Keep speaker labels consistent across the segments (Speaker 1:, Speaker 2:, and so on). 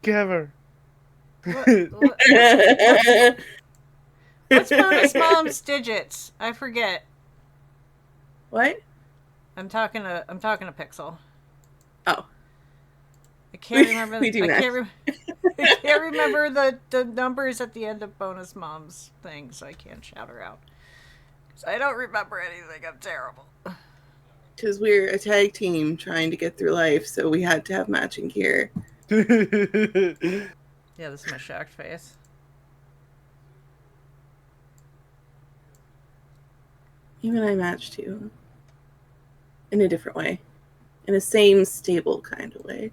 Speaker 1: together.
Speaker 2: What's bonus mom's digits? I forget.
Speaker 3: What?
Speaker 2: I'm talking to Pixel.
Speaker 3: Oh.
Speaker 2: I can't remember.
Speaker 3: We do
Speaker 2: I
Speaker 3: that.
Speaker 2: can't remember the numbers at the end of bonus mom's thing, so I can't shout her out. Because I don't remember anything. I'm terrible.
Speaker 3: Because we're a tag team trying to get through life, so we had to have matching gear.
Speaker 2: Yeah, this is my shocked face.
Speaker 3: Even I match too. In a different way. In a same stable kind of way.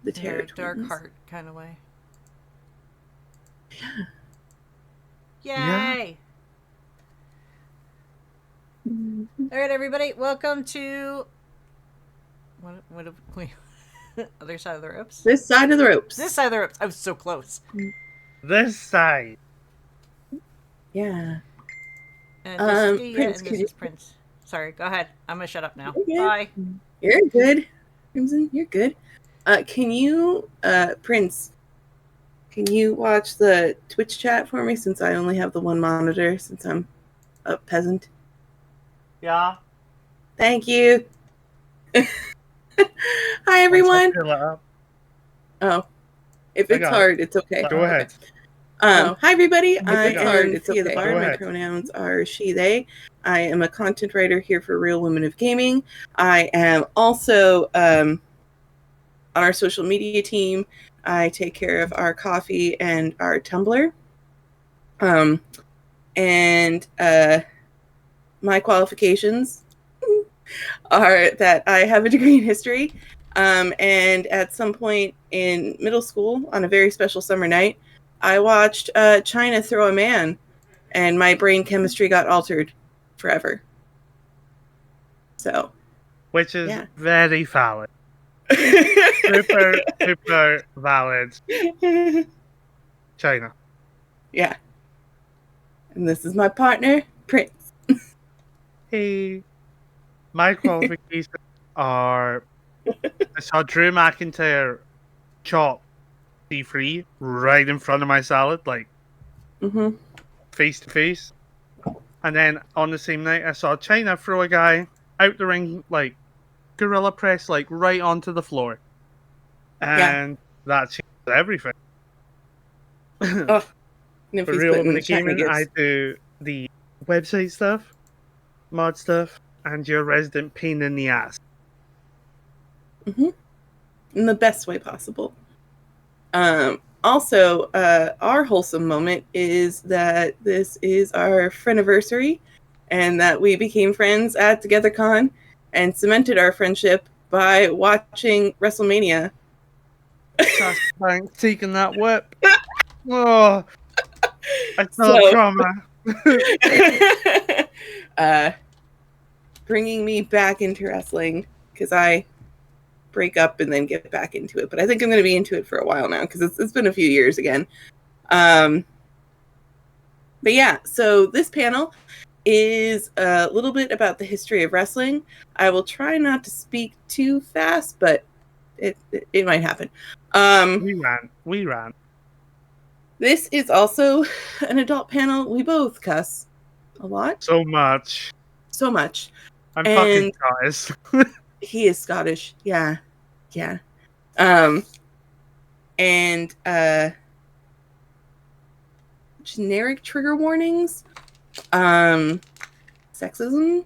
Speaker 3: The Terror Twins.
Speaker 2: Dark heart kind of way.
Speaker 3: Yeah.
Speaker 2: Yay! All right, everybody, welcome to what have we? Other side of the ropes.
Speaker 3: This side of the ropes.
Speaker 2: This side of the ropes. I was so close.
Speaker 1: This side.
Speaker 3: Yeah.
Speaker 2: And this is Dia,
Speaker 3: Prince,
Speaker 2: and this is Prince. Sorry, go ahead. I'm gonna shut up now.
Speaker 3: You're
Speaker 2: Bye.
Speaker 3: You're good, Crimson. You're good. Can you, Prince? Can you watch the Twitch chat for me, since I only have the one monitor, since I'm a peasant?
Speaker 1: Yeah.
Speaker 3: Thank you. Hi, everyone. Oh, if it's hard, it's okay.
Speaker 1: Go ahead.
Speaker 3: Hi, everybody. I am
Speaker 1: It's
Speaker 3: Tia the Bard. My pronouns are she, they. I am a content writer here for Real Women of Gaming. I am also on our social media team. I take care of our coffee and our Tumblr. And my qualifications are that I have a degree in history. And at some point in middle school, on a very special summer night, I watched China throw a man, and my brain chemistry got altered forever. So,
Speaker 1: which is very valid. super valid. China.
Speaker 3: Yeah. And this is my partner, Prince.
Speaker 1: Hey. My qualifications are I saw Drew McIntyre chop C3 right in front of my salad, like face to face. And then on the same night, I saw China throw a guy out the ring, like gorilla press, like right onto the floor. And that changed everything.
Speaker 3: For
Speaker 1: Real Women of Gaming, I do the website stuff, mod stuff, and your resident pain in the ass.
Speaker 3: In the best way possible. Also, our wholesome moment is that this is our friendiversary, and that we became friends at TogetherCon and cemented our friendship by watching WrestleMania.
Speaker 1: Thanks, taking that whip. Oh, I felt trauma.
Speaker 3: Bringing me back into wrestling, because I break up and then get back into it. But I think I'm going to be into it for a while now, because it's been a few years again. But yeah, so this panel is a little bit about the history of wrestling. I will try not to speak too fast, but it might happen.
Speaker 1: We ran.
Speaker 3: This is also an adult panel. We both cuss a lot.
Speaker 1: So much.
Speaker 3: I'm
Speaker 1: fucking Scottish.
Speaker 3: He is Scottish. Yeah. And generic trigger warnings, sexism,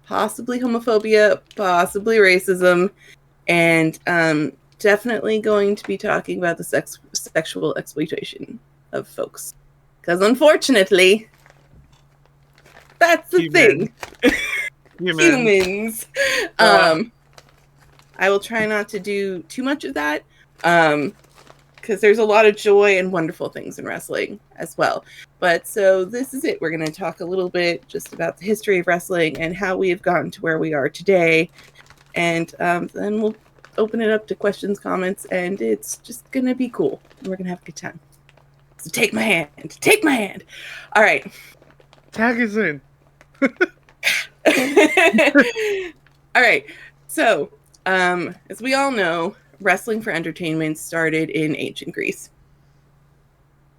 Speaker 3: possibly homophobia, possibly racism, and definitely going to be talking about the sexual exploitation of folks. Because unfortunately, that's the thing. Humans. I will try not to do too much of that, because there's a lot of joy and wonderful things in wrestling as well. But so this is it. We're going to talk a little bit just about the history of wrestling and how we have gotten to where we are today. And then we'll open it up to questions, comments, and it's just going to be cool. We're going to have a good time. So take my hand. All right.
Speaker 1: Tag us in.
Speaker 3: All right. So, as we all know, wrestling for entertainment started in ancient Greece.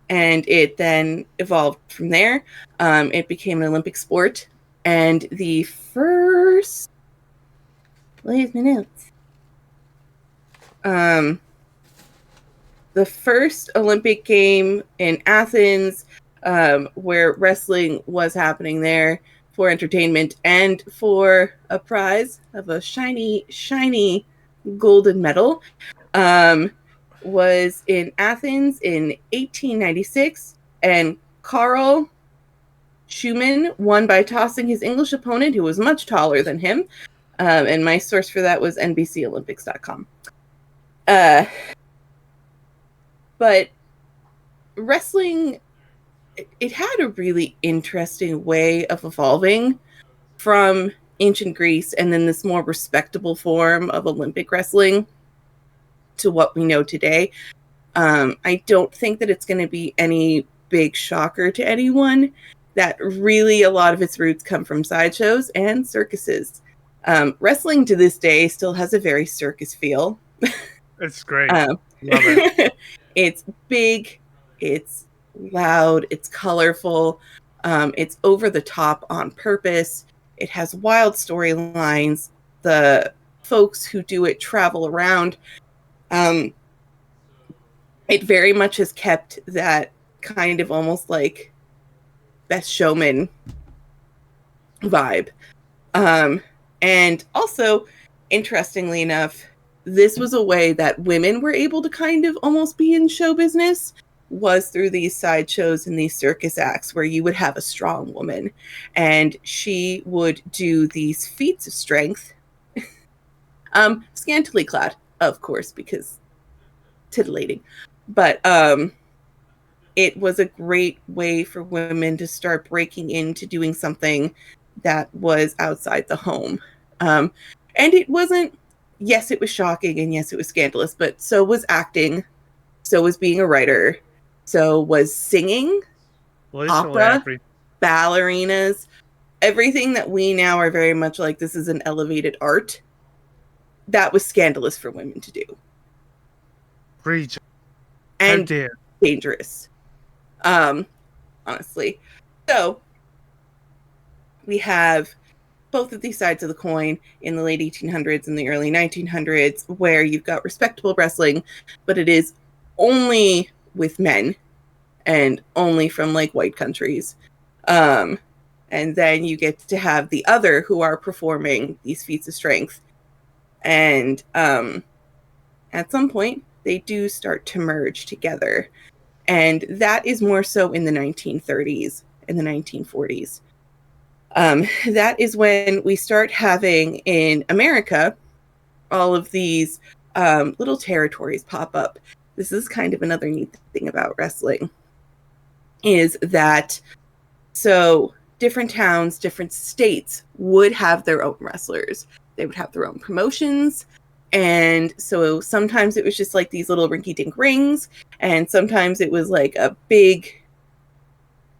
Speaker 3: And it then evolved from there. It became an Olympic sport. And the first... Where's my notes? The first Olympic game in Athens, where wrestling was happening there for entertainment and for a prize of a shiny, shiny golden medal, was in Athens in 1896, and Carl Schumann won by tossing his English opponent, who was much taller than him. And my source for that was NBCOlympics.com. But wrestling, it had a really interesting way of evolving from ancient Greece and then this more respectable form of Olympic wrestling to what we know today. I don't think that it's going to be any big shocker to anyone that really a lot of its roots come from sideshows and circuses. Wrestling to this day still has a very circus feel.
Speaker 1: It's great. Love it.
Speaker 3: It's big, it's loud, it's colorful, it's over the top on purpose. It has wild storylines. The folks who do it travel around. It very much has kept that kind of almost like Best Showman vibe. And also, interestingly enough, this was a way that women were able to kind of almost be in show business, was through these sideshows and these circus acts where you would have a strong woman and she would do these feats of strength, scantily clad, of course, because titillating. But it was a great way for women to start breaking into doing something that was outside the home. And it wasn't, yes, it was shocking and yes, it was scandalous, but so was acting, so was being a writer, so was singing, opera, ballerinas, everything that we now are very much like, this is an elevated art. That was scandalous for women to do.
Speaker 1: Regis.
Speaker 3: And dangerous. Honestly. So we have both of these sides of the coin in the late 1800s and the early 1900s, where you've got respectable wrestling, but it is only with men and only from like white countries. And then you get to have the other who are performing these feats of strength. And at some point, they do start to merge together. And that is more so in the 1930s and the 1940s. That is when we start having in America all of these little territories pop up. This is kind of another neat thing about wrestling, is that so different towns, different states would have their own wrestlers. They would have their own promotions. And so sometimes it was just like these little rinky-dink rings, and sometimes it was like a big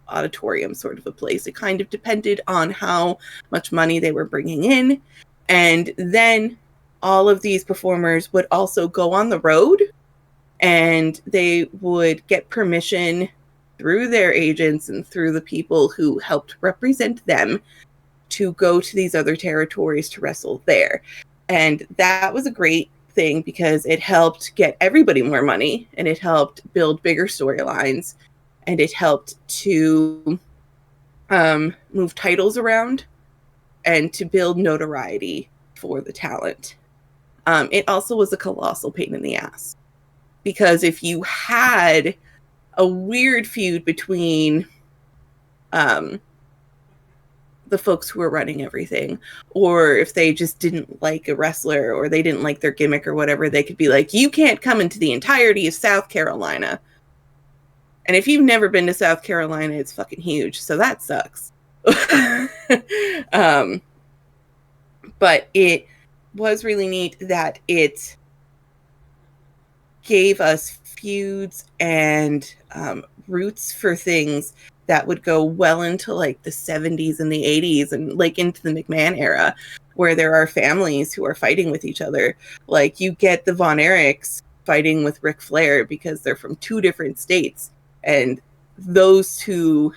Speaker 3: auditorium sort of a place. It kind of depended on how much money they were bringing in. And then all of these performers would also go on the road, and they would get permission through their agents and through the people who helped represent them to go to these other territories to wrestle there. And that was a great thing because it helped get everybody more money, and it helped build bigger storylines, and it helped to move titles around and to build notoriety for the talent. It also was a colossal pain in the ass, because if you had a weird feud between the folks who were running everything, or if they just didn't like a wrestler or they didn't like their gimmick or whatever, they could be like, you can't come into the entirety of South Carolina. And if you've never been to South Carolina, it's fucking huge. So that sucks. But it was really neat that it gave us feuds and roots for things that would go well into like the 70s and the 80s and like into the McMahon era. where there are families who are fighting with each other. Like, you get the Von Erichs fighting with Ric Flair because they're from 2 different states, and those 2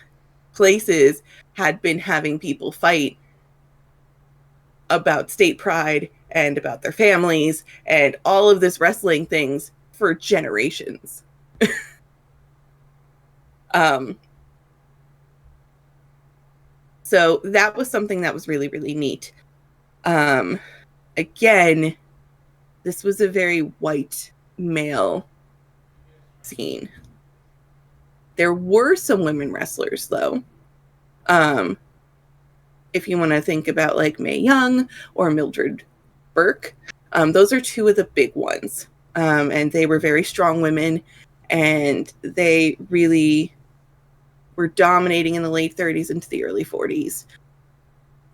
Speaker 3: places had been having people fight about state pride and about their families and all of this wrestling things for generations. So that was something that was really, really neat. Again, this was a very white male scene. There were some women wrestlers, though. If you want to think about like Mae Young or Mildred Burke, those are 2 of the big ones. And they were very strong women, and they really were dominating in the late 30s into the early 40s.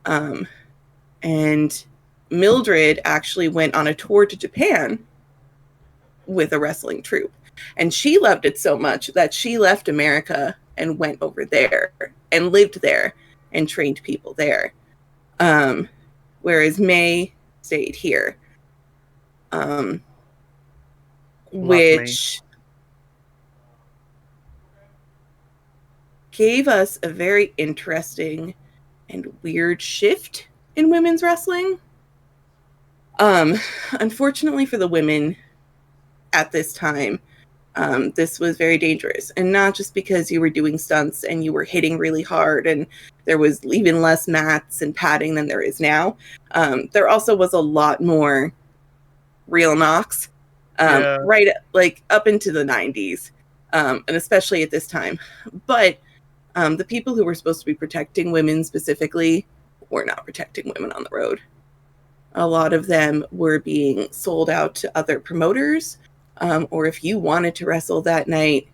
Speaker 3: And Mildred actually went on a tour to Japan with a wrestling troupe. And she loved it so much that she left America and went over there and lived there and trained people there. Whereas May stayed here. Which gave us a very interesting and weird shift in women's wrestling. Unfortunately for the women at this time, this was very dangerous. And not just because you were doing stunts and you were hitting really hard and there was even less mats and padding than there is now. There also was a lot more real knocks, right, like up into the 90s, and especially at this time. But the people who were supposed to be protecting women specifically were not protecting women on the road. A lot of them were being sold out to other promoters, or if you wanted to wrestle that night,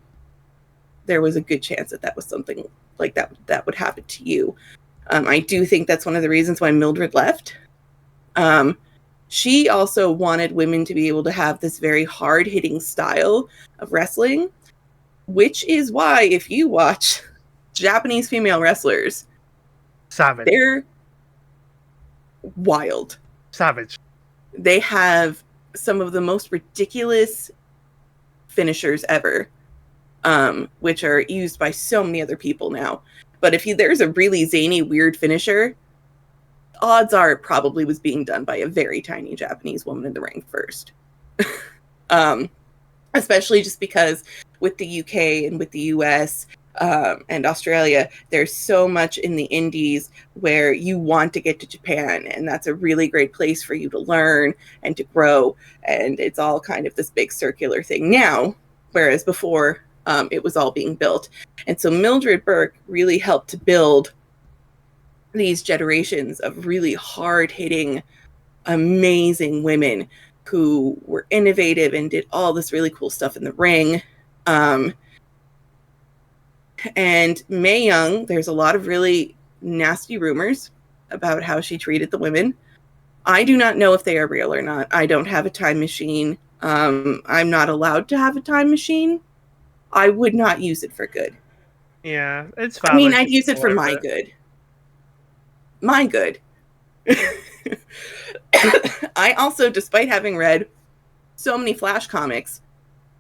Speaker 3: there was a good chance that was something like that would happen to you. I do think that's one of the reasons why Mildred left. She also wanted women to be able to have this very hard-hitting style of wrestling, which is why if you watch Japanese female wrestlers,
Speaker 1: savage,
Speaker 3: they're wild.
Speaker 1: Savage.
Speaker 3: They have some of the most ridiculous finishers ever, which are used by so many other people now. But if there's a really zany, weird finisher, odds are it probably was being done by a very tiny Japanese woman in the ring first. Especially just because with the UK and with the US and Australia, there's so much in the indies where you want to get to Japan, and that's a really great place for you to learn and to grow, and it's all kind of this big circular thing now, whereas before it was all being built. And so Mildred Burke really helped to build these generations of really hard-hitting, amazing women who were innovative and did all this really cool stuff in the ring. And Mae Young, there's a lot of really nasty rumors about how she treated the women. I do not know if they are real or not. I don't have a time machine. I'm not allowed to have a time machine. I would not use it for good.
Speaker 1: Yeah, it's
Speaker 3: fine. I mean, I'd use it for my good. My good. I also, despite having read so many Flash comics,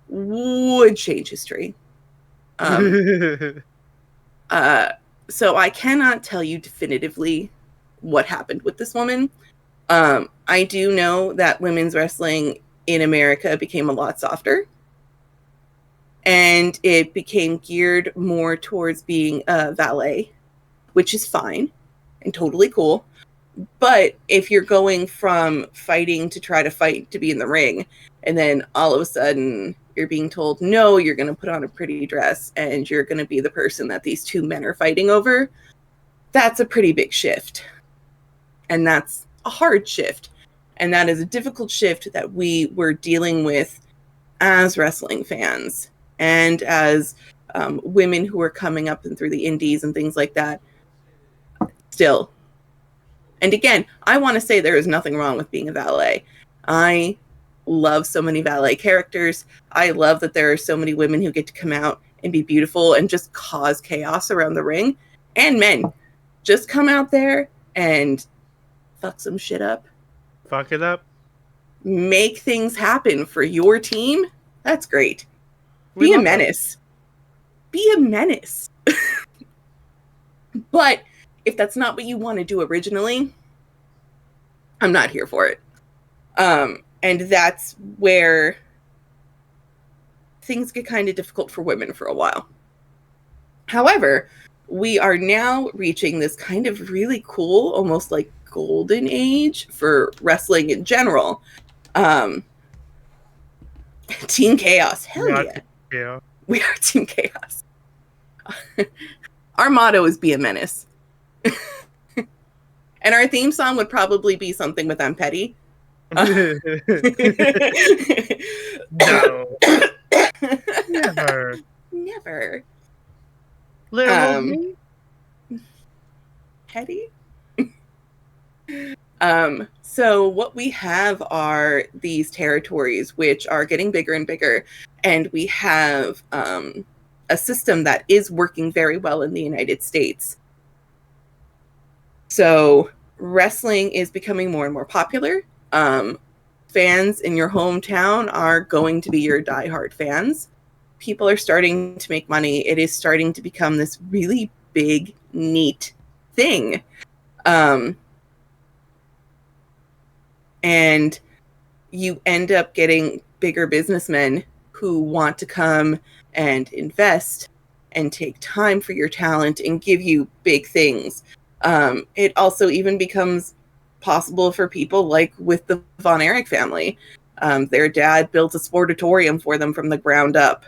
Speaker 3: would change history. So I cannot tell you definitively what happened with this woman. I do know that women's wrestling in America became a lot softer. And it became geared more towards being a valet, which is fine and totally cool. But if you're going from fighting to try to fight to be in the ring, and then all of a sudden you're being told, no, you're going to put on a pretty dress and you're going to be the person that these 2 men are fighting over, that's a pretty big shift. And that's a hard shift. And that is a difficult shift that we were dealing with as wrestling fans and as women who are coming up and through the indies and things like that still. And again, I want to say there is nothing wrong with being a valet. I love so many valet characters. I love that there are so many women who get to come out and be beautiful and just cause chaos around the ring. And men, just come out there and fuck some shit up,
Speaker 1: Fuck it up.
Speaker 3: make things happen for your team, that's great. Be a menace. Be a menace. But if that's not what you want to do originally, I'm not here for it. And that's where things get kind of difficult for women for a while. However, we are now reaching this kind of really cool, almost like golden age for wrestling in general. Team Chaos. Hell yeah.
Speaker 1: Yeah.
Speaker 3: We are Team Chaos. Our motto is be a menace. And our theme song would probably be something with I'm petty.
Speaker 1: No. Never.
Speaker 3: Never.
Speaker 1: Little me?
Speaker 3: Petty? So what we have are these territories which are getting bigger and bigger, and we have a system that is working very well in the United States. So wrestling is becoming more and more popular. Fans in your hometown are going to be your diehard fans. People are starting to make money. It is starting to become this really big, neat thing. And you end up getting bigger businessmen who want to come and invest and take time for your talent and give you big things. It also even becomes possible for people like with the Von Erich family. Their dad built a sportatorium for them from the ground up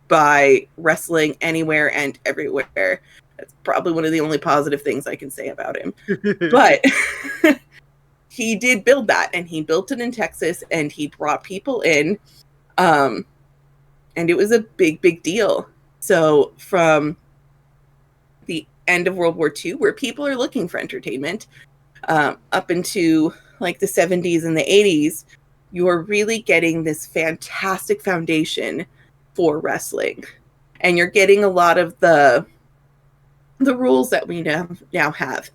Speaker 3: by wrestling anywhere and everywhere. That's probably one of the only positive things I can say about him. But he did build that, and he built it in Texas, and he brought people in. And it was a big, big deal. So from the end of World War II, where people are looking for entertainment, up into like the 70s and the 80s, you're really getting this fantastic foundation for wrestling. And you're getting a lot of the rules that we now have.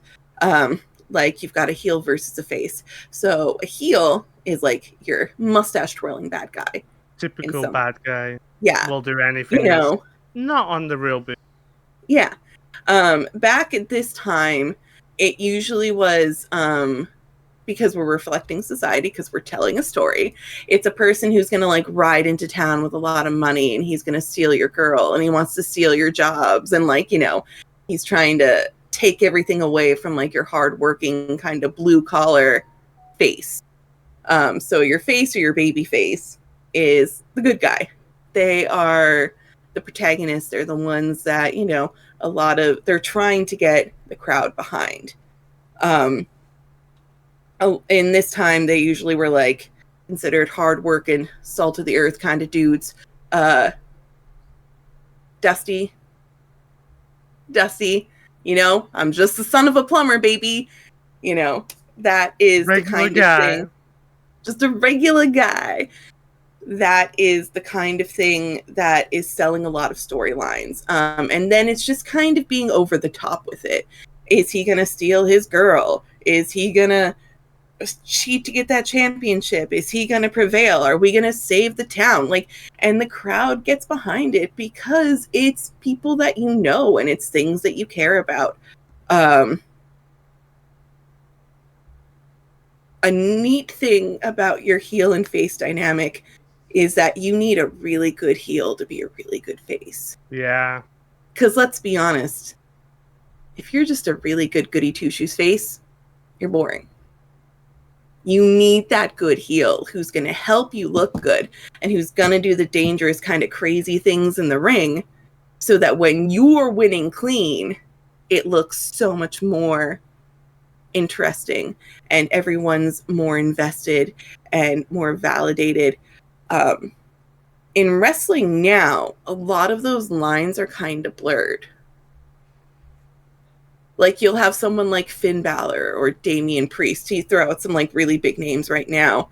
Speaker 3: Like you've got a heel versus a face. So a heel is like your mustache twirling bad guy.
Speaker 1: Typical bad guy.
Speaker 3: Yeah.
Speaker 1: Will do anything.
Speaker 3: You know,
Speaker 1: not on the real bit.
Speaker 3: Yeah. Back at this time, it usually was, because we're reflecting society, because we're telling a story, it's a person who's going to like ride into town with a lot of money, and he's going to steal your girl, and he wants to steal your jobs, and like, you know, he's trying to take everything away from like your hardworking kind of blue collar face. So your face or your baby face is the good guy. They are the protagonists. They're the ones that, you know, they're trying to get the crowd behind. In this time, they usually were like considered hardworking, salt of the earth kind of dudes. Dusty, you know, I'm just the son of a plumber, baby. You know, that is regular the kind of thing. Just a regular guy. That is the kind of thing that is selling a lot of storylines. And then it's just kind of being over the top with it. Is he going to steal his girl? Is he going to cheat to get that championship? Is he going to prevail? Are we going to save the town? Like, and the crowd gets behind it because it's people that you know and it's things that you care about. A neat thing about your heel and face dynamic is that you need a really good heel to be a really good face.
Speaker 1: Yeah.
Speaker 3: Because let's be honest, if you're just a really good goody two-shoes face, you're boring. You need that good heel who's going to help you look good and who's going to do the dangerous kind of crazy things in the ring so that when you're winning clean, it looks so much more interesting and everyone's more invested and more validated. In wrestling now, a lot of those lines are kind of blurred. Like you'll have someone like Finn Balor or Damian Priest. He throw out some like really big names right now.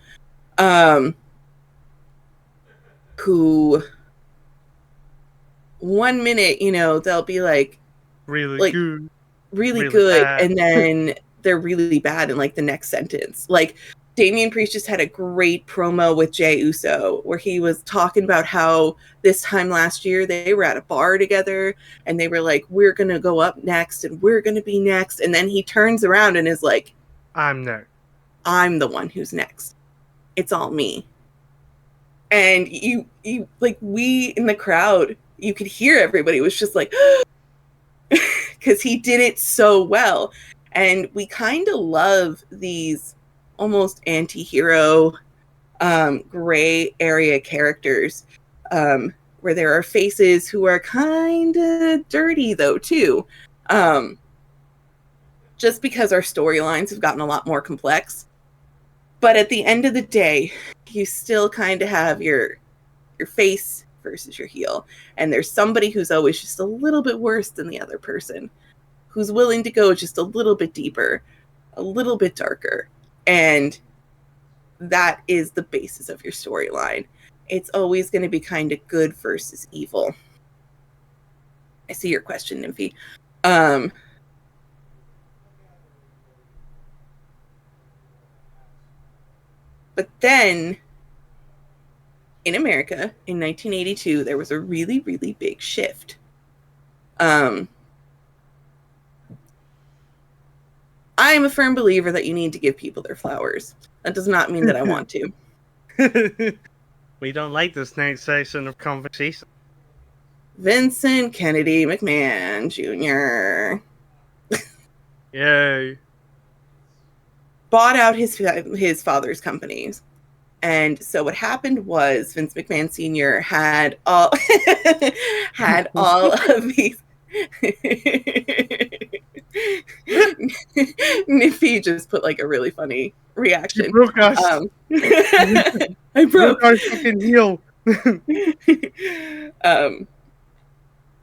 Speaker 3: Who 1 minute, you know, they'll be like
Speaker 1: really good,
Speaker 3: really good,
Speaker 1: bad.
Speaker 3: And then they're really bad in like the next sentence. Like Damian Priest just had a great promo with Jey Uso where he was talking about how this time last year they were at a bar together and they were like, we're going to go up next and we're going to be next. And then he turns around and is like,
Speaker 1: I'm next.
Speaker 3: I'm the one who's next. It's all me. And you like, we in the crowd, you could hear everybody was just like, because he did it so well. And we kind of love these almost anti-hero gray area characters where there are faces who are kind of dirty though too, just because our storylines have gotten a lot more complex. But at the end of the day, you still kind of have your face versus your heel, and there's somebody who's always just a little bit worse than the other person, who's willing to go just a little bit deeper, a little bit darker. And that is the basis of your storyline. It's always going to be kind of good versus evil. I see your question, Nymphy. But then in America in 1982, there was a really, really big shift. I am a firm believer that you need to give people their flowers. That does not mean that I want to.
Speaker 1: We don't like this next section of conversation.
Speaker 3: Vincent Kennedy McMahon Jr.
Speaker 1: Yay.
Speaker 3: bought out his father's companies. And so what happened was Vince McMahon Sr. had all of these. Niffy just put like a really funny reaction.
Speaker 1: You broke us.
Speaker 3: I broke
Speaker 1: our fucking heel.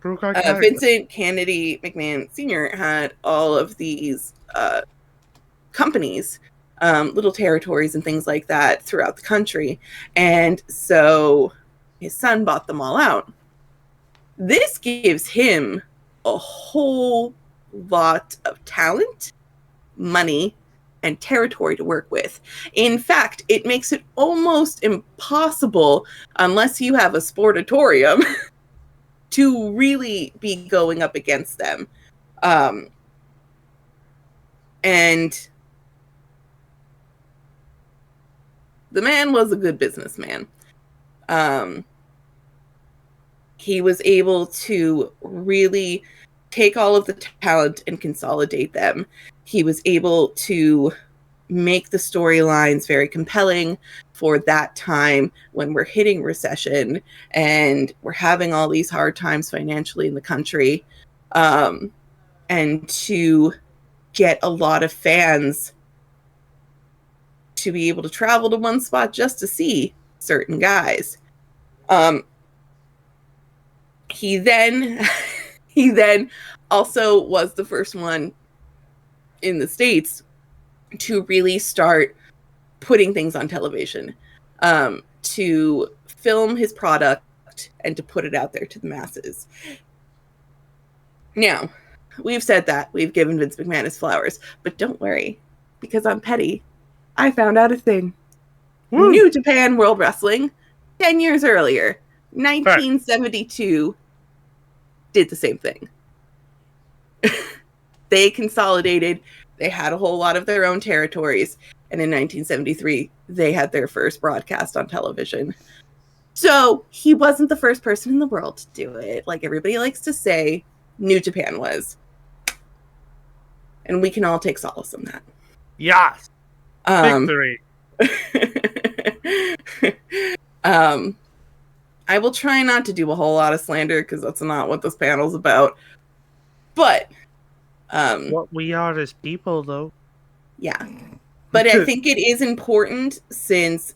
Speaker 1: Broke our character.
Speaker 3: Vincent Kennedy McMahon Sr. had all of these companies, little territories and things like that throughout the country. And so his son bought them all out. This gives him a whole lot of talent, money, and territory to work with. In fact, it makes it almost impossible, unless you have a sportatorium, to really be going up against them. And the man was a good businessman. He was able to really take all of the talent and consolidate them. He was able to make the storylines very compelling for that time when we're hitting recession and we're having all these hard times financially in the country, and to get a lot of fans to be able to travel to one spot just to see certain guys. He then also was the first one in the States to really start putting things on television, to film his product and to put it out there to the masses. Now, we've said that. We've given Vince McMahon his flowers. But don't worry, because I'm petty. I found out a thing. Woo. New Japan World Wrestling, 10 years earlier, 1972, did the same thing. They consolidated. They had a whole lot of their own territories. And in 1973, they had their first broadcast on television. So he wasn't the first person in the world to do it. Like everybody likes to say, New Japan was. And we can all take solace in that.
Speaker 1: Yes. Victory.
Speaker 3: I will try not to do a whole lot of slander because that's not what this panel's about. But
Speaker 1: what we are as people, though.
Speaker 3: Yeah. But I think it is important, since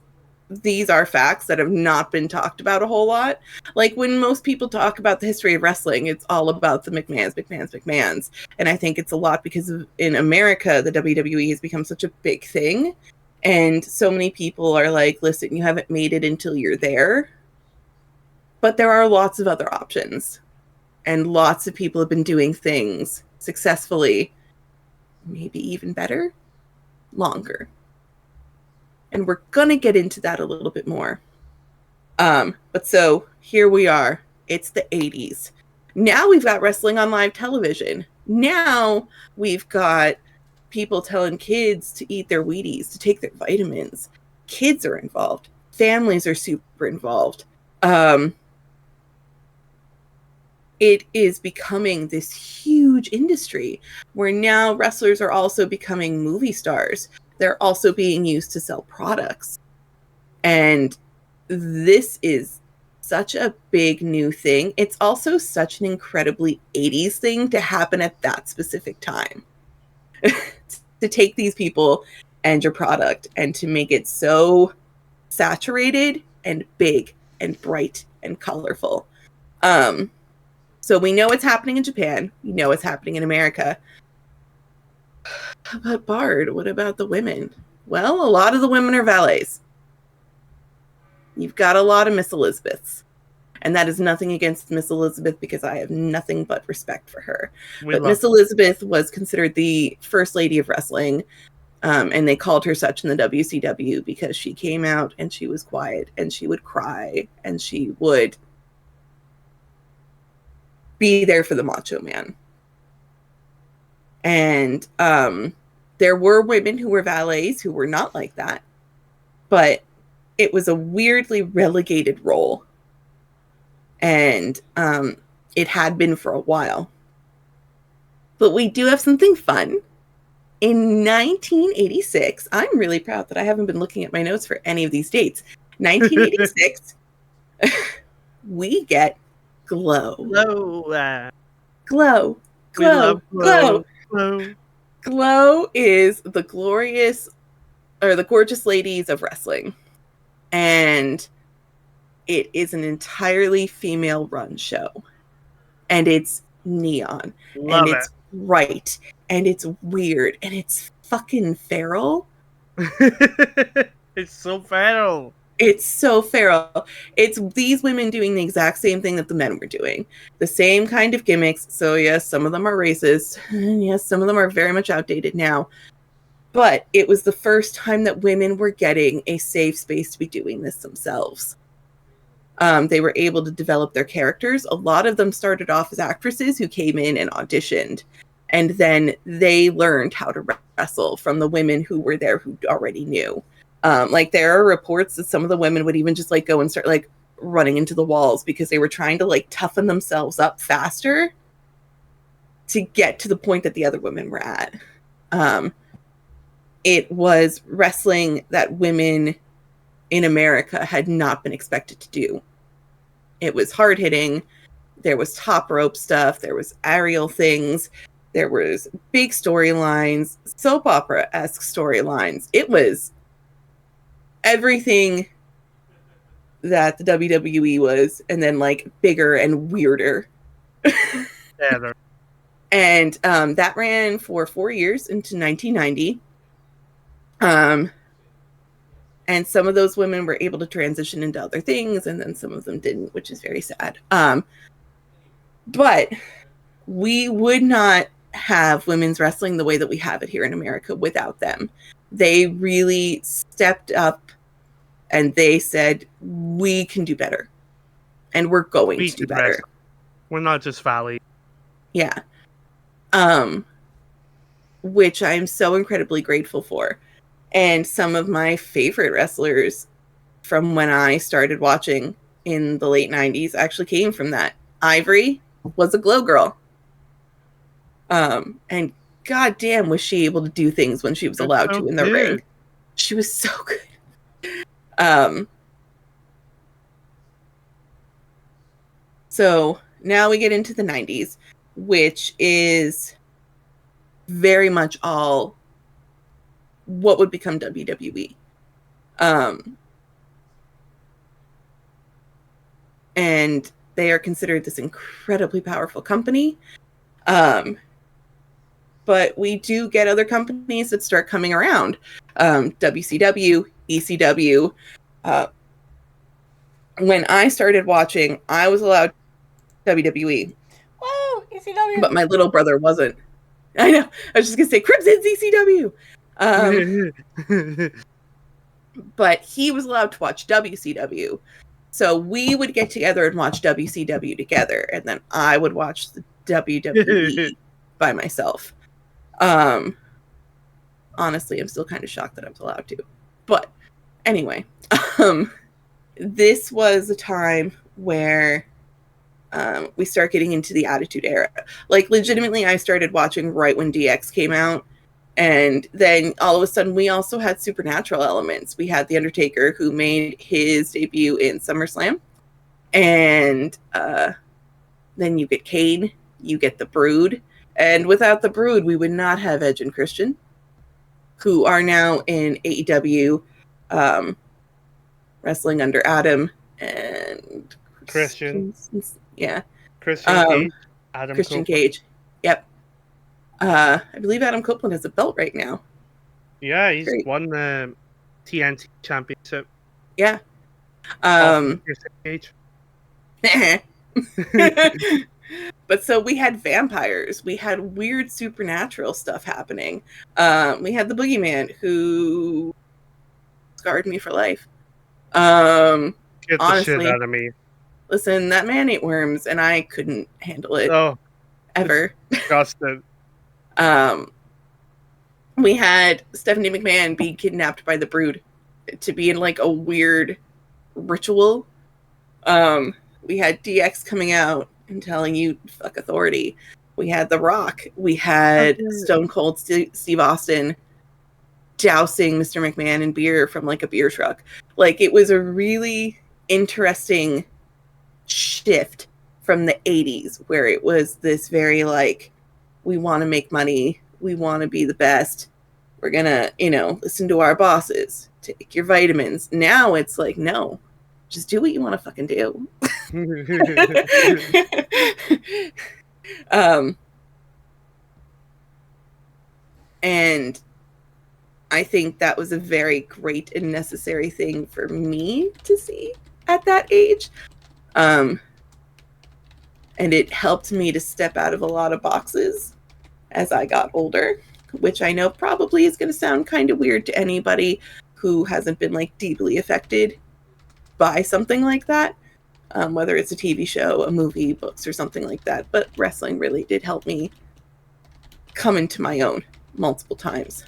Speaker 3: these are facts that have not been talked about a whole lot. Like when most people talk about the history of wrestling, it's all about the McMahons. And I think it's a lot because in America, the WWE has become such a big thing. And so many people are like, listen, you haven't made it until you're there. But there are lots of other options. And lots of people have been doing things successfully maybe even better, longer. And we're going to get into that a little bit more. But so here we are. It's the 80s. Now we've got wrestling on live television. Now we've got people telling kids to eat their Wheaties, to take their vitamins. Kids are involved. Families are super involved. It is becoming this huge industry where now wrestlers are also becoming movie stars. They're also being used to sell products. And this is such a big new thing. It's also such an incredibly 80s thing to happen at that specific time. To take these people and your product and to make it so saturated and big and bright and colorful. So we know it's happening in Japan. We know it's happening in America. But Bard, what about the women? Well, a lot of the women are valets. You've got a lot of Miss Elizabeths. And that is nothing against Miss Elizabeth because I have nothing but respect for her. But Miss Elizabeth was considered the first lady of wrestling. And they called her such in the WCW because she came out and she was quiet and she would cry and she would be there for the Macho Man. And there were women who were valets who were not like that. But it was a weirdly relegated role. And it had been for a while. But we do have something fun. In 1986, I'm really proud that I haven't been looking at my notes for any of these dates. 1986, we get Glow. Glow. Glow is the gorgeous ladies of wrestling. And it is an entirely female-run show. And it's neon. And it's bright. And it's weird. And it's fucking feral.
Speaker 1: It's so feral.
Speaker 3: It's so feral. It's these women doing the exact same thing that the men were doing. The same kind of gimmicks. So yes, some of them are racist. And yes, some of them are very much outdated now. But it was the first time that women were getting a safe space to be doing this themselves. They were able to develop their characters. A lot of them started off as actresses who came in and auditioned. And then they learned how to wrestle from the women who were there who already knew. Like there are reports that some of the women would even just like go and start like running into the walls because they were trying to like toughen themselves up faster to get to the point that the other women were at. It was wrestling that women in America had not been expected to do. It was hard hitting. There was top rope stuff. There was aerial things. There was big storylines, soap opera-esque storylines. It was everything that the WWE was, and then like bigger and weirder.
Speaker 1: Yeah,
Speaker 3: and that ran for 4 years into 1990. And some of those women were able to transition into other things, and then some of them didn't, which is very sad. But we would not have women's wrestling the way that we have it here in America without them. They really stepped up and they said, we can do better. And we're going to do better.
Speaker 1: Wrestle. We're not just Valley.
Speaker 3: Yeah. Which I'm so incredibly grateful for. And some of my favorite wrestlers from when I started watching in the late 90s actually came from that. Ivory was a Glow girl. And goddamn was she able to do things when she was allowed to in the ring. She was so good. So now we get into the 90s, which is very much all what would become WWE. And they are considered this incredibly powerful company. But we do get other companies that start coming around. WCW, ECW. When I started watching, I was allowed WWE.
Speaker 2: Whoa, ECW.
Speaker 3: But my little brother wasn't. I know. I was just gonna say Crimson ZCW. But he was allowed to watch WCW. So we would get together and watch WCW together, and then I would watch the WWE by myself. Honestly, I'm still kind of shocked that I was allowed to. But anyway, this was a time where we start getting into the Attitude Era. Like, legitimately, I started watching right when DX came out. And then all of a sudden, we also had supernatural elements. We had The Undertaker, who made his debut in SummerSlam. And then you get Kane, you get The Brood. And without The Brood, we would not have Edge and Christian, who are now in AEW, wrestling under Adam and
Speaker 1: Christian.
Speaker 3: Yeah.
Speaker 1: Christian Cage. Adam
Speaker 3: Christian
Speaker 1: Copeland.
Speaker 3: Cage. Yep. I believe Adam Copeland has a belt right now.
Speaker 1: Yeah, he's
Speaker 3: Great.
Speaker 1: won the TNT championship.
Speaker 3: Yeah.
Speaker 1: Christian Cage.
Speaker 3: But so we had vampires. We had weird supernatural stuff happening. We had the boogeyman, who scarred me for life.
Speaker 1: Get the
Speaker 3: honestly,
Speaker 1: shit out of me.
Speaker 3: Listen, that man ate worms, and I couldn't handle it ever.
Speaker 1: Disgusting.
Speaker 3: We had Stephanie McMahon be kidnapped by the Brood to be in like a weird ritual. We had DX coming out and telling you fuck authority. We had The Rock. We had Stone Cold Steve Austin dousing Mr. McMahon in beer from like a beer truck. Like, it was a really interesting shift from the 80s, where it was this very like, we want to make money, we want to be the best, we're gonna, listen to our bosses, take your vitamins. Now it's like, no, just do what you want to fucking do. And I think that was a very great and necessary thing for me to see at that age. And it helped me to step out of a lot of boxes as I got older, which I know probably is going to sound kind of weird to anybody who hasn't been like deeply affected by something like that, whether it's a TV show, a movie, books, or something like that. But wrestling really did help me come into my own multiple times.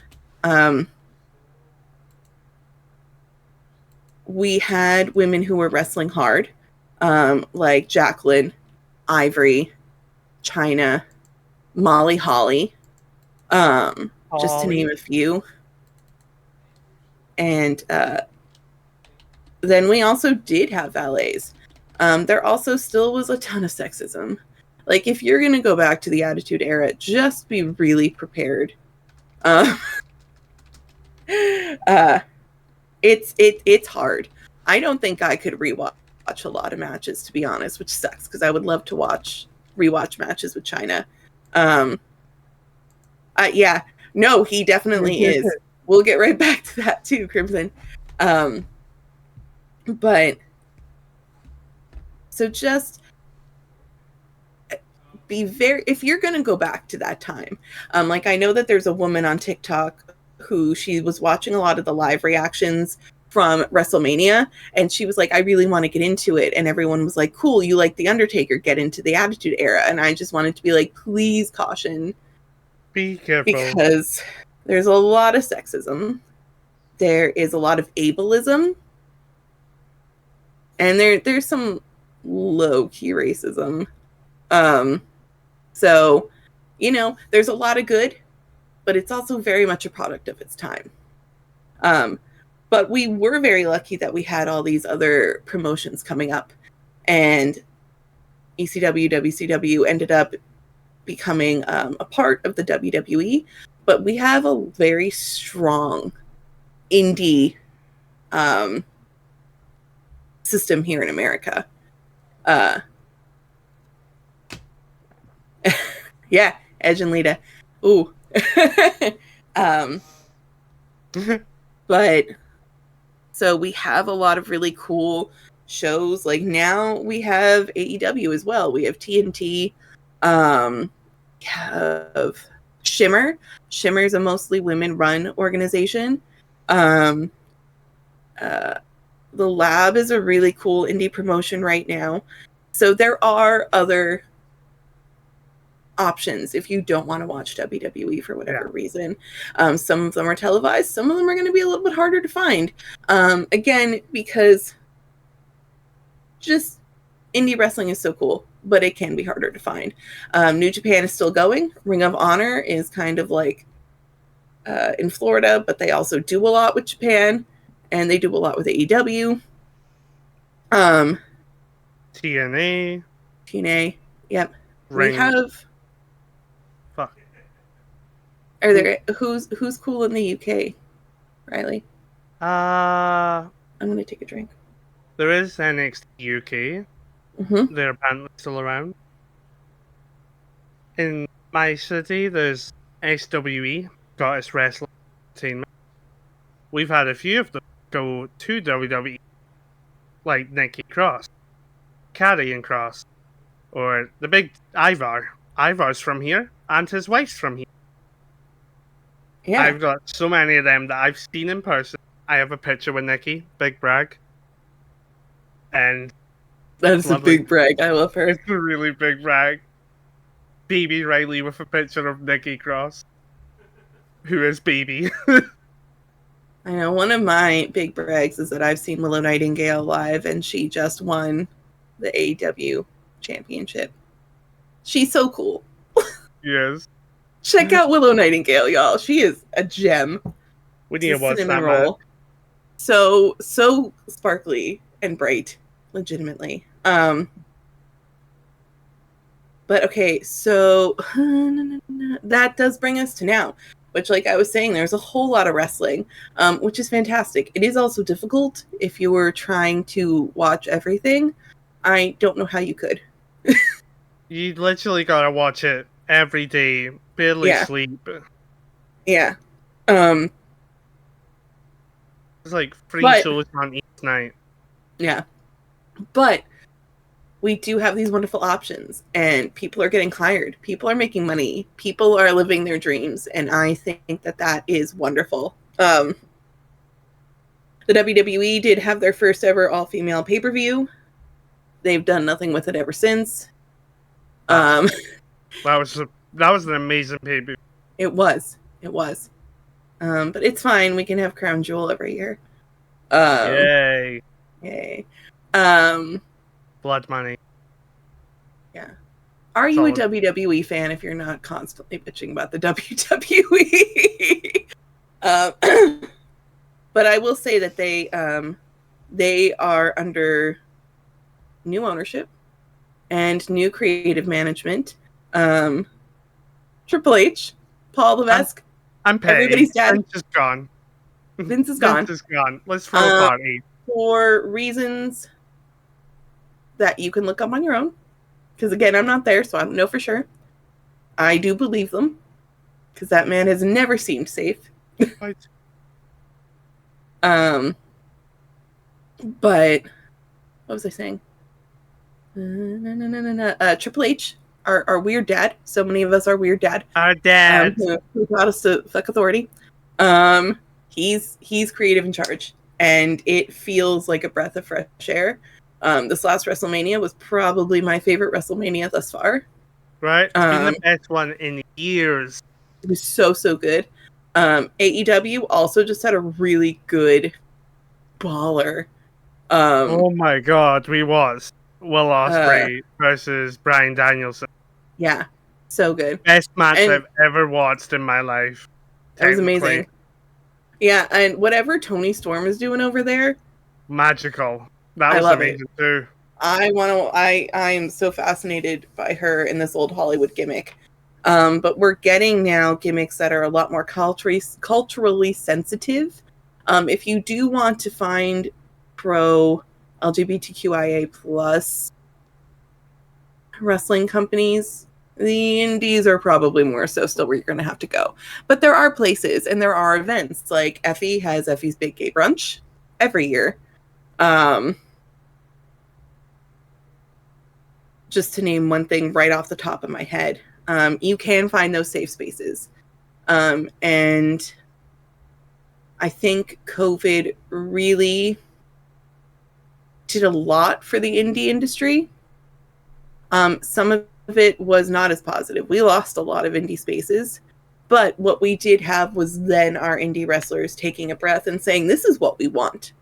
Speaker 3: We had women who were wrestling hard, like Jacqueline, Ivory, China, Molly Holly, just to name a few. And then we also did have valets. There also still was a ton of sexism. Like, if you're going to go back to the Attitude Era, just be really prepared. It's hard. I don't think I could rewatch a lot of matches, to be honest, which sucks, because I would love to rewatch matches with China. Yeah, no, he definitely is. We'll get right back to that too, Crimson. But so just be very, if you're going to go back to that time, like, I know that there's a woman on TikTok who, she was watching a lot of the live reactions from WrestleMania, and she was like, I really want to get into it. And everyone was like, cool, you like The Undertaker, get into the Attitude Era. And I just wanted to be like, please caution.
Speaker 1: Be careful.
Speaker 3: Because there's a lot of sexism. There is a lot of ableism. And there's some low-key racism. So, there's a lot of good, but it's also very much a product of its time. But we were very lucky that we had all these other promotions coming up. And ECW, WCW ended up becoming a part of the WWE. But we have a very strong indie system here in America. Yeah, Edge and Lita. Ooh. But so we have a lot of really cool shows. Like, now we have AEW as well. We have TNT. We have Shimmer. Shimmer is a mostly women-run organization. The Lab is a really cool indie promotion right now. So there are other options if you don't want to watch WWE for whatever reason. Some of them are televised. Some of them are going to be a little bit harder to find. Again, because just indie wrestling is so cool, but it can be harder to find. New Japan is still going. Ring of Honor is kind of like in Florida, but they also do a lot with Japan, and they do a lot with AEW.
Speaker 1: TNA.
Speaker 3: TNA. Yep.
Speaker 1: Ring.
Speaker 3: We have.
Speaker 1: Fuck.
Speaker 3: Are there who's cool in the UK, Riley? I'm gonna take a drink.
Speaker 1: There is NXT UK.
Speaker 3: Mm-hmm.
Speaker 1: They're apparently still around. In my city, there's SWE, Scottish Wrestling Entertainment. We've had a few of them go to WWE, like Nikki Cross, Karrion Cross, or the big Ivar. Ivar's from here, and his wife's from here.
Speaker 3: Yeah.
Speaker 1: I've got so many of them that I've seen in person. I have a picture with Nikki, big brag. And
Speaker 3: that is
Speaker 1: lovely.
Speaker 3: A big brag. I love her.
Speaker 1: It's a really big brag. Baby Riley with a picture of Nikki Cross, who is Baby.
Speaker 3: I know one of my big brags is that I've seen Willow Nightingale live, and she just won the AEW championship. She's so cool.
Speaker 1: Yes.
Speaker 3: Check out Willow Nightingale, y'all. She is a gem.
Speaker 1: We need to watch that
Speaker 3: roll. So sparkly and bright, legitimately. But okay, so that does bring us to now. Which, like I was saying, there's a whole lot of wrestling, which is fantastic. It is also difficult if you were trying to watch everything. I don't know how you could.
Speaker 1: You literally gotta watch it every day, barely sleep.
Speaker 3: Yeah.
Speaker 1: It's like three shows on each night.
Speaker 3: Yeah. But we do have these wonderful options, and people are getting hired. People are making money. People are living their dreams, and I think that that is wonderful. The WWE did have their first ever all-female pay-per-view. They've done nothing with it ever since.
Speaker 1: That was an amazing pay-per-view.
Speaker 3: It was. But it's fine. We can have Crown Jewel every year.
Speaker 1: Yay. Blood money.
Speaker 3: Yeah. Are you a WWE fan if you're not constantly bitching about the WWE? But I will say that they are under new ownership and new creative management. Triple H, Paul Levesque.
Speaker 1: I'm petty.
Speaker 3: Everybody's dad.
Speaker 1: Vince is gone.
Speaker 3: Vince is gone.
Speaker 1: Let's throw a party.
Speaker 3: For reasons that you can look up on your own. Because again, I'm not there, so I don't know for sure. I do believe them. Because that man has never seemed safe.
Speaker 1: Right.
Speaker 3: But what was I saying? Triple H, our weird dad. So many of us are weird dad.
Speaker 1: Our dad.
Speaker 3: Who taught us to fuck authority. He's creative in charge. And it feels like a breath of fresh air. This last WrestleMania was probably my favorite WrestleMania thus far.
Speaker 1: Right? It's been the best one in years.
Speaker 3: It was so good. AEW also just had a really good baller.
Speaker 1: Oh my god, we watched Will Ospreay versus Bryan Danielson.
Speaker 3: Yeah, so good.
Speaker 1: Best match I've ever watched in my life.
Speaker 3: That was amazing. Yeah, and whatever Toni Storm is doing over there,
Speaker 1: magical. That was amazing too.
Speaker 3: I am so fascinated by her in this old Hollywood gimmick. But we're getting now gimmicks that are a lot more culturally sensitive. If you do want to find pro LGBTQIA plus wrestling companies, the indies are probably more so still where you're going to have to go. But there are places and there are events. Like Effie has Effie's Big Gay Brunch every year. Just to name one thing right off the top of my head. You can find those safe spaces. And I think COVID really did a lot for the indie industry. Some of it was not as positive. We lost a lot of indie spaces. But what we did have was then our indie wrestlers taking a breath and saying, this is what we want.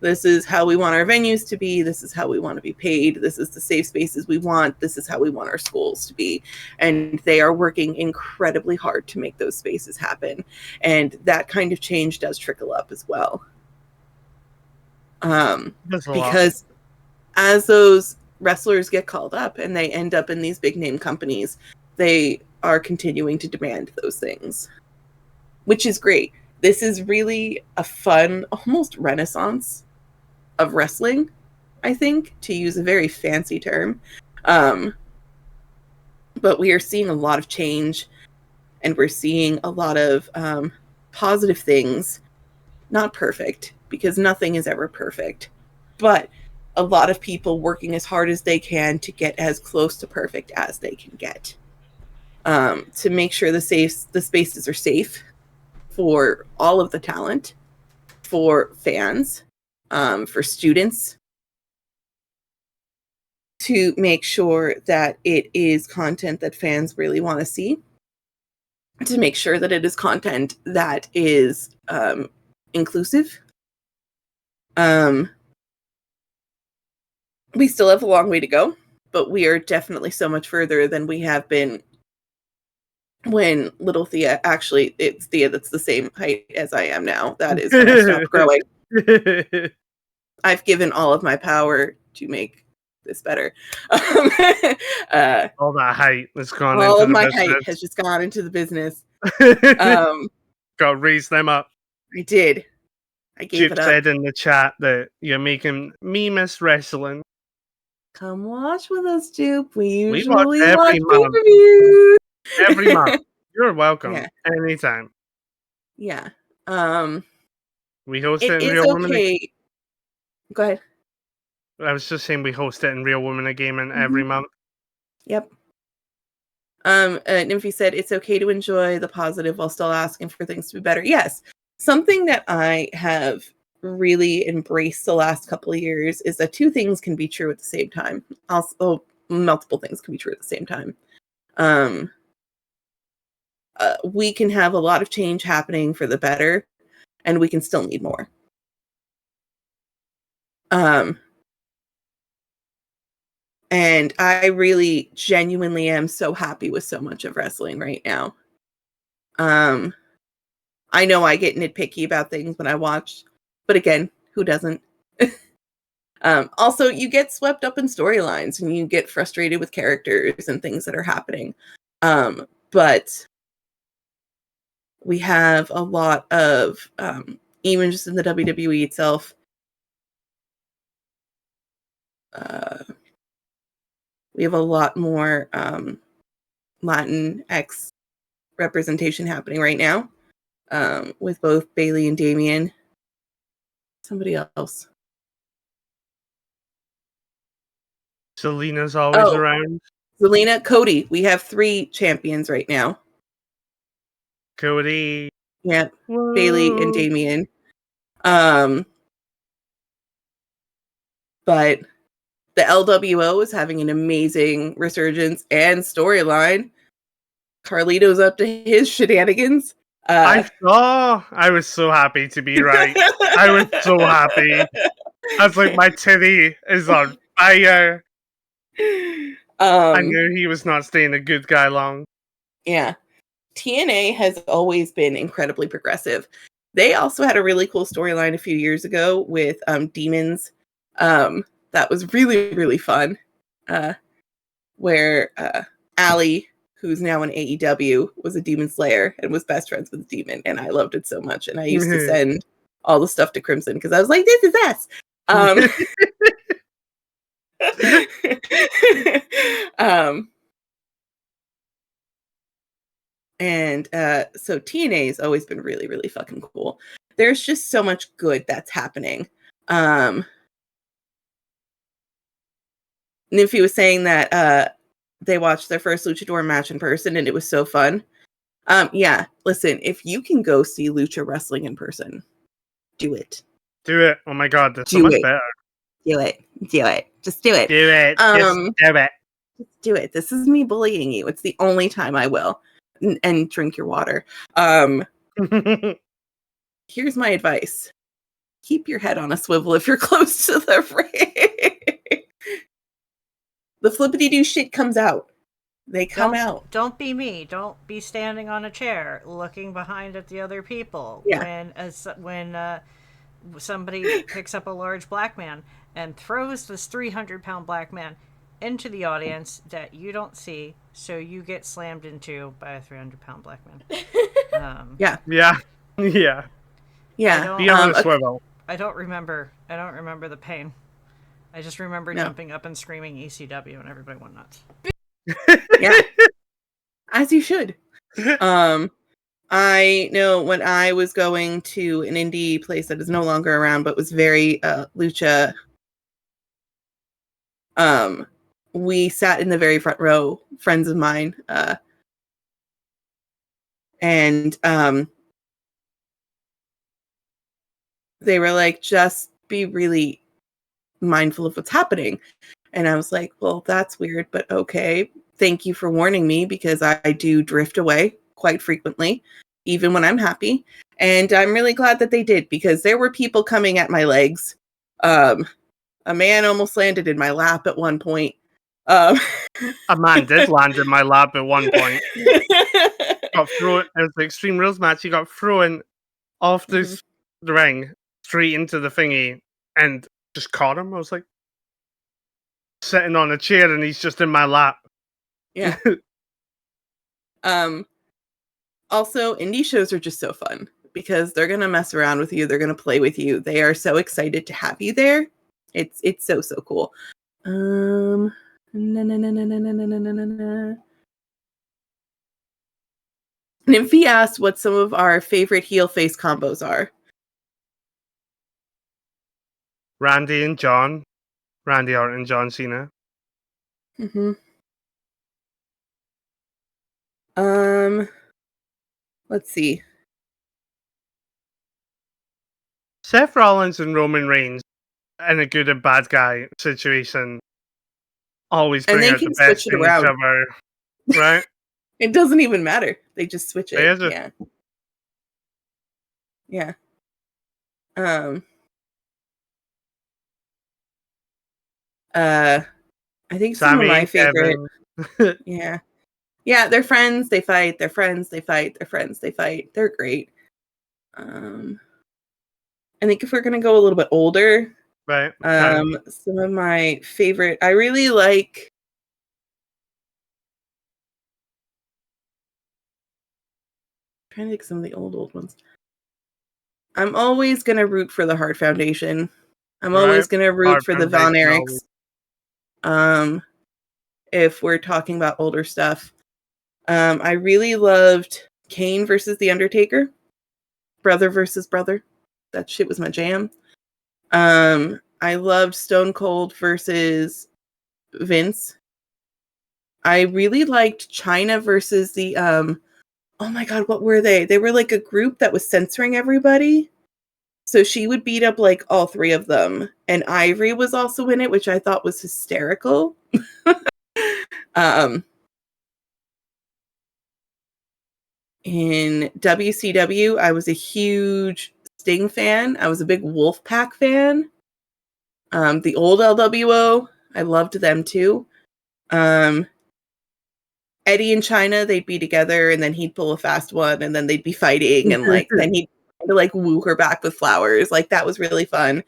Speaker 3: This is how we want our venues to be. This is how we want to be paid. This is the safe spaces we want. This is how we want our schools to be. And they are working incredibly hard to make those spaces happen. And that kind of change does trickle up as well. Because as those wrestlers get called up and they end up in these big name companies, they are continuing to demand those things, which is great. This is really a fun, almost renaissance of wrestling, I think, to use a very fancy term. But we are seeing a lot of change, and we're seeing a lot of positive things. Not perfect, because nothing is ever perfect, but a lot of people working as hard as they can to get as close to perfect as they can get. To make sure the spaces are safe for all of the talent, for fans, for students, to make sure that it is content that fans really want to see, to make sure that it is content that is inclusive. We still have a long way to go, but we are definitely so much further than we have been when little Thea, actually, it's Thea that's the same height as I am now. That is when I stopped growing. I've given all of my power to make this better.
Speaker 1: All that height has gone
Speaker 3: all
Speaker 1: into
Speaker 3: of
Speaker 1: the
Speaker 3: my
Speaker 1: business.
Speaker 3: height has just gone into the business.
Speaker 1: Got to raise them up.
Speaker 3: I did. I gave
Speaker 1: Duke
Speaker 3: it up.
Speaker 1: said in the chat that you're making me miss wrestling.
Speaker 3: Come watch with us, Duke. We
Speaker 1: We
Speaker 3: usually
Speaker 1: watch every
Speaker 3: watch
Speaker 1: month.
Speaker 3: pay-per-views.
Speaker 1: Every month. You're welcome.
Speaker 3: Yeah.
Speaker 1: Anytime.
Speaker 3: Yeah.
Speaker 1: We host it
Speaker 3: It
Speaker 1: in
Speaker 3: is
Speaker 1: Real Women.
Speaker 3: okay. Go ahead.
Speaker 1: I was just saying we host it in Real Women of Gaming every month.
Speaker 3: Yep. Nymphy said it's okay to enjoy the positive while still asking for things to be better. Yes. Something that I have really embraced the last couple of years is that two things can be true at the same time. Also, multiple things can be true at the same time. We can have a lot of change happening for the better, and we can still need more. And I really genuinely am so happy with so much of wrestling right now. I know I get nitpicky about things when I watch, but again, who doesn't? Also, you get swept up in storylines and you get frustrated with characters and things that are happening. But we have a lot of, even just in the WWE itself, we have a lot more Latinx representation happening right now, with both Bailey and Damien. Somebody else.
Speaker 1: Selena's always around.
Speaker 3: Zelina, Cody. We have 3 champions right now.
Speaker 1: Cody.
Speaker 3: Yep.
Speaker 1: Whoa.
Speaker 3: Bailey and Damien. But the LWO is having an amazing resurgence and storyline. Carlito's up to his shenanigans.
Speaker 1: I saw. I was so happy to be right. I was so happy. I was like, my titty is on fire. I knew he was not staying a good guy long.
Speaker 3: Yeah. TNA has always been incredibly progressive. They also had a really cool storyline a few years ago with Demons. That was really, really fun. Where Allie, who's now in AEW, was a demon slayer and was best friends with a demon. And I loved it so much. And I used to send all the stuff to Crimson because I was like, this is us. And so TNA has always been really, really fucking cool. There's just so much good that's happening. Nymphy was saying that they watched their first luchador match in person and it was so fun. Yeah, listen, if you can go see lucha wrestling in person, do it.
Speaker 1: Do it. Oh my god, that's so
Speaker 3: Do
Speaker 1: much
Speaker 3: it.
Speaker 1: better.
Speaker 3: Do it. Do it. Just do it.
Speaker 1: Do it. Just do it.
Speaker 3: Just do it. This is me bullying you. It's the only time I will. And drink your water. Here's my advice. Keep your head on a swivel if you're close to the ring. The flippity-doo shit comes out. They come out.
Speaker 2: Don't be me. Don't be standing on a chair looking behind at the other people.
Speaker 3: Yeah.
Speaker 2: When somebody picks up a large black man and throws this 300-pound black man into the audience that you don't see, so you get slammed into by a 300-pound black man.
Speaker 3: Yeah.
Speaker 1: Yeah. Yeah.
Speaker 3: Yeah.
Speaker 1: Be on a swivel.
Speaker 2: I don't remember the pain. I just remember jumping up and screaming ECW and everybody went nuts.
Speaker 3: Yeah. As you should. I know when I was going to an indie place that is no longer around but was very lucha, we sat in the very front row, friends of mine, and they were like, just be really mindful of what's happening. And I was like, well, that's weird, but okay. Thank you for warning me, because I do drift away quite frequently, even when I'm happy. And I'm really glad that they did, because there were people coming at my legs. A man almost landed in my lap at one point. A
Speaker 1: man did land in my lap at one point. Got thrown. It was the Extreme Rules match. He got thrown off the ring straight into the thingy and just caught him. I was like, sitting on a chair and he's just in my lap.
Speaker 3: Yeah. Also, indie shows are just so fun because they're gonna mess around with you. They're gonna play with you. They are so excited to have you there. It's so cool. Nymphy asked what some of our favorite heel face combos are.
Speaker 1: Randy and John. Randy Orton and John Cena.
Speaker 3: Let's see.
Speaker 1: Seth Rollins and Roman Reigns in a good and bad guy situation always bring out the best in each other, right?
Speaker 3: It doesn't even matter. They just switch it. Yeah. Yeah. I think some of my favorite. Yeah. Yeah, they're friends, they fight, they're friends, they fight, they're friends, they fight. They're great. I think if we're gonna go a little bit older,
Speaker 1: right?
Speaker 3: Some of my favorite, I really like. I'm trying to think some of the old ones. I'm always gonna root for the Hart Foundation. I'm always gonna root for the Von Erichs. If we're talking about older stuff, I really loved Kane versus The Undertaker, brother versus brother. That shit was my jam. I loved Stone Cold versus Vince. I really liked China versus the oh my god, what were they? They were like a group that was censoring everybody. So she would beat up like all three of them. And Ivory was also in it, which I thought was hysterical. In WCW, I was a huge Sting fan. I was a big Wolfpack fan. The old LWO, I loved them too. Eddie and China, they'd be together, and then he'd pull a fast one, and then they'd be fighting, and like then he'd like woo her back with flowers. Like that was really fun.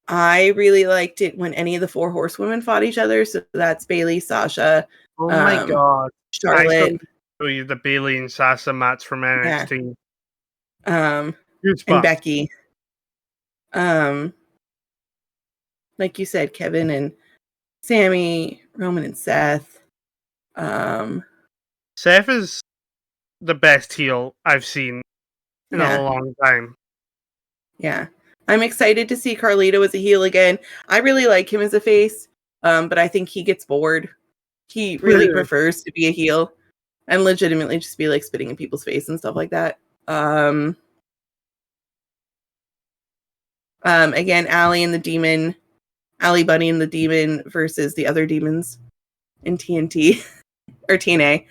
Speaker 3: I really liked it when any of the four horsewomen fought each other. So that's Bayley, Sasha.
Speaker 1: Oh my god,
Speaker 3: Charlotte.
Speaker 1: The Bayley and Sasha match from NXT.
Speaker 3: Yeah. And Becky. Like you said, Kevin and Sammy, Roman and Seth.
Speaker 1: Seth is the best heel I've seen in a long time.
Speaker 3: Yeah. I'm excited to see Carlito as a heel again. I really like him as a face, but I think he gets bored. He really prefers to be a heel and legitimately just be like spitting in people's face and stuff like that. Again, Allie Bunny and the Demon versus the other demons in TNT or TNA.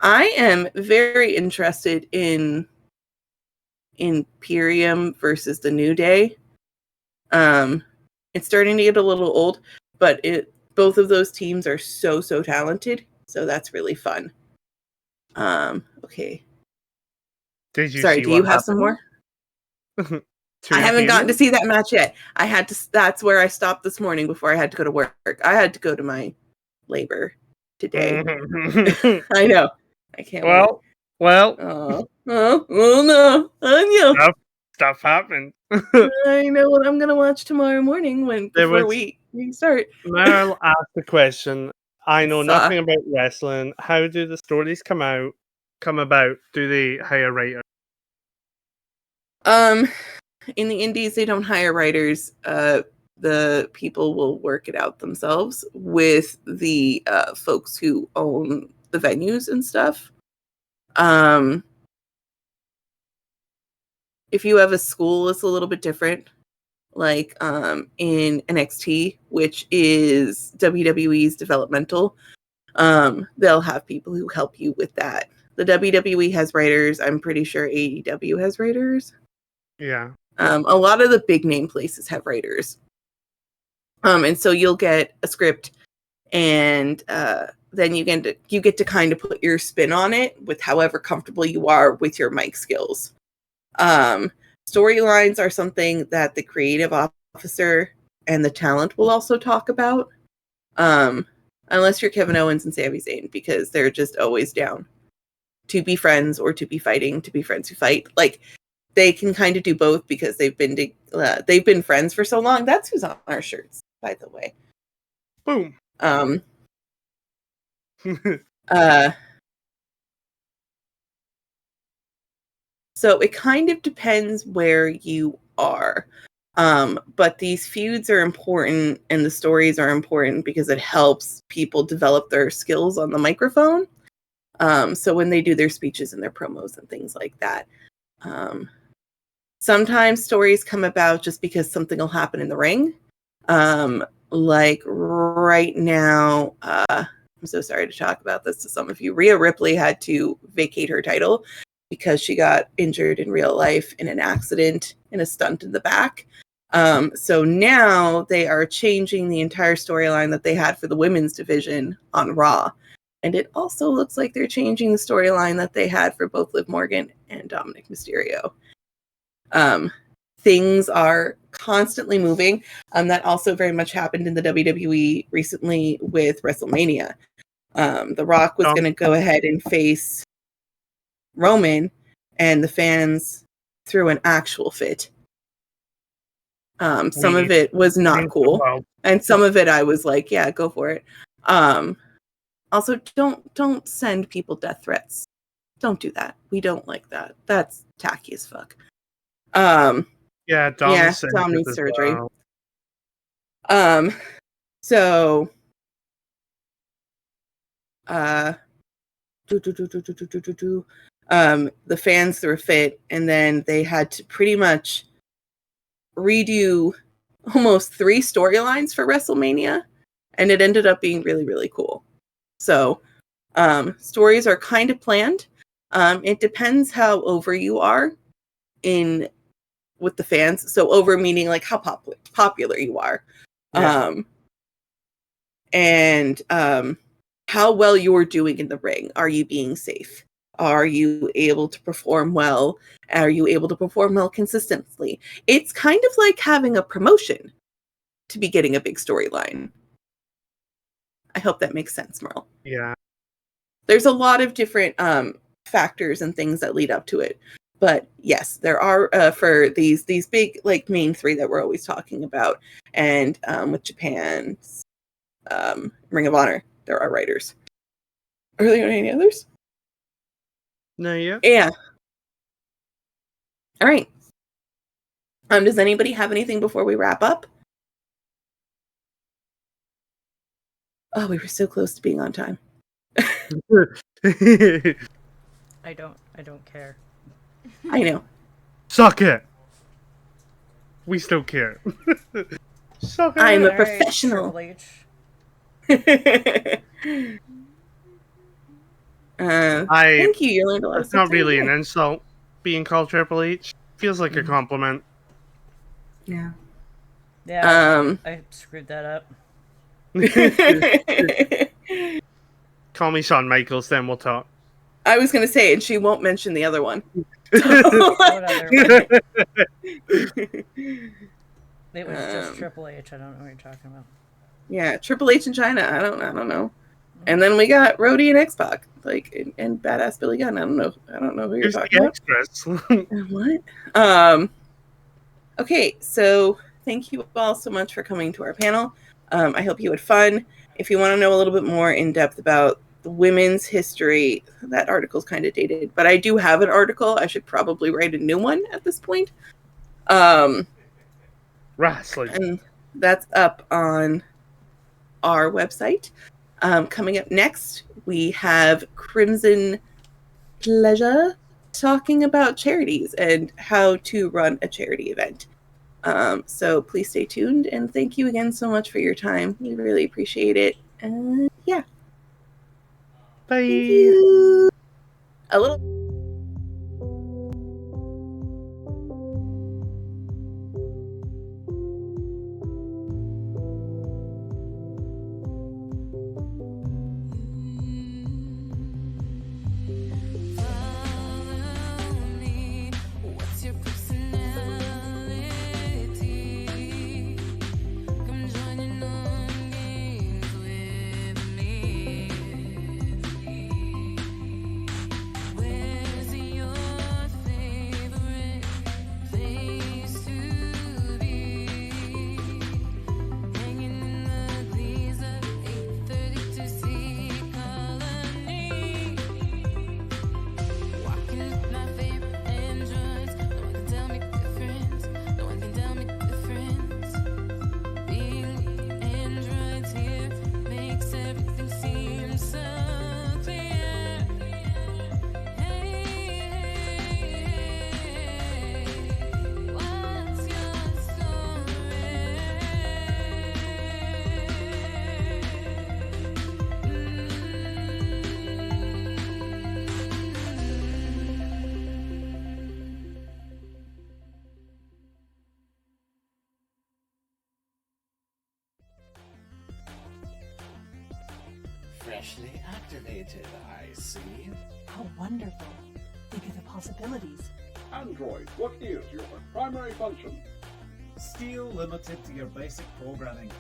Speaker 3: I am very interested in Imperium versus the New Day. It's starting to get a little old, but both of those teams are so talented, so that's really fun. Okay.
Speaker 1: Did you
Speaker 3: Sorry,
Speaker 1: see
Speaker 3: do
Speaker 1: what
Speaker 3: you have
Speaker 1: happened?
Speaker 3: some more?
Speaker 1: To
Speaker 3: I haven't gotten to
Speaker 1: Imperium?
Speaker 3: see that match yet. I had to. That's where I stopped this morning before I had to go to work. I had to go to my labor today. I know. I can't wait.
Speaker 1: Well,
Speaker 3: Oh no, Anya.
Speaker 1: stuff happened.
Speaker 3: I know what I'm gonna watch tomorrow morning before we start.
Speaker 1: Now I'll ask the question. I know
Speaker 3: So,
Speaker 1: nothing about wrestling. How do the stories come about? Do they hire writers?
Speaker 3: in the indies, they don't hire writers. The people will work it out themselves with the folks who own the venues and stuff. If you have a school, it's a little bit different. Like in NXT, which is WWE's developmental, they'll have people who help you with that. The WWE has writers. I'm pretty sure AEW has writers.
Speaker 1: Yeah.
Speaker 3: A lot of the big name places have writers. And so you'll get a script, and then you get to kind of put your spin on it with however comfortable you are with your mic skills. Storylines are something that the creative officer and the talent will also talk about. Unless you're Kevin Owens and Sami Zayn, because they're just always down to be friends or to be fighting, to be friends who fight. Like, they can kind of do both because they've been friends for so long. That's who's on our shirts, by the way.
Speaker 1: Boom.
Speaker 3: So it kind of depends where you are. But these feuds are important and the stories are important because it helps people develop their skills on the microphone. So when they do their speeches and their promos and things like that. Sometimes stories come about just because something will happen in the ring. Like right now, I'm so sorry to talk about this to some of you. Rhea Ripley had to vacate her title because she got injured in real life in an accident, in a stunt in the back. So now they are changing the entire storyline that they had for the women's division on Raw. And it also looks like they're changing the storyline that they had for both Liv Morgan and Dominic Mysterio. Things are constantly moving. That also very much happened in the WWE recently with WrestleMania. The Rock was going to go ahead and face Roman, and the fans threw an actual fit. Some of it was not cool, and some of it I was like, yeah, go for it. Also, don't send people death threats. Don't do that. We don't like that. That's tacky as fuck. Dom needs surgery. Well. So the fans threw a fit, and then they had to pretty much redo almost 3 storylines for WrestleMania, and it ended up being really, really cool. So stories are kind of planned. It depends how over you are with the fans. So over meaning like how popular you are. Yeah. And how well you're doing in the ring. Are you being safe? Are you able to perform well? Are you able to perform well consistently? It's kind of like having a promotion to be getting a big storyline. I hope that makes sense, Merle.
Speaker 1: Yeah.
Speaker 3: There's a lot of different factors and things that lead up to it. But yes, there are for these big like main 3 that we're always talking about. And with Japan's Ring of Honor, there are writers. Are there any others?
Speaker 1: No, yeah.
Speaker 3: Yeah. All right. Does anybody have anything before we wrap up? Oh, we were so close to being on time.
Speaker 2: I don't care.
Speaker 3: I know.
Speaker 1: Suck it. We still care. Suck it.
Speaker 3: I'm a
Speaker 2: All right,
Speaker 3: professional.
Speaker 2: Triple H.
Speaker 3: Thank you. You learned a lot of
Speaker 1: It's
Speaker 3: stuff
Speaker 1: not really
Speaker 3: today.
Speaker 1: an insult being called Triple H. Feels like a compliment.
Speaker 3: Yeah.
Speaker 2: Yeah, I screwed that up.
Speaker 1: Call me Shawn Michaels, then we'll talk.
Speaker 3: I was going to say, and she won't mention the other one.
Speaker 2: What other one? It was just Triple H. I don't know what you're talking about.
Speaker 3: Yeah, Triple H in China. I don't know. And then we got Rhodey and X-Pac, like, and Badass Billy Gunn. I don't know who you're
Speaker 1: Here's
Speaker 3: talking
Speaker 1: the
Speaker 3: about.
Speaker 1: extras.
Speaker 3: What? Okay, so thank you all so much for coming to our panel. I hope you had fun. If you want to know a little bit more in depth about the women's history, that article's kind of dated, but I do have an article. I should probably write a new one at this point.
Speaker 1: Wrestling.
Speaker 3: And that's up on our website. Coming up next, we have Crimson Pleasure talking about charities and how to run a charity event. So please stay tuned, and thank you again so much for your time. We really appreciate it. Yeah.
Speaker 1: Bye.
Speaker 3: Thank you. A little.
Speaker 4: Freshly activated, I see.
Speaker 5: How wonderful. Think of the possibilities.
Speaker 6: Android, what is your primary function?
Speaker 7: Still limited to your basic programming.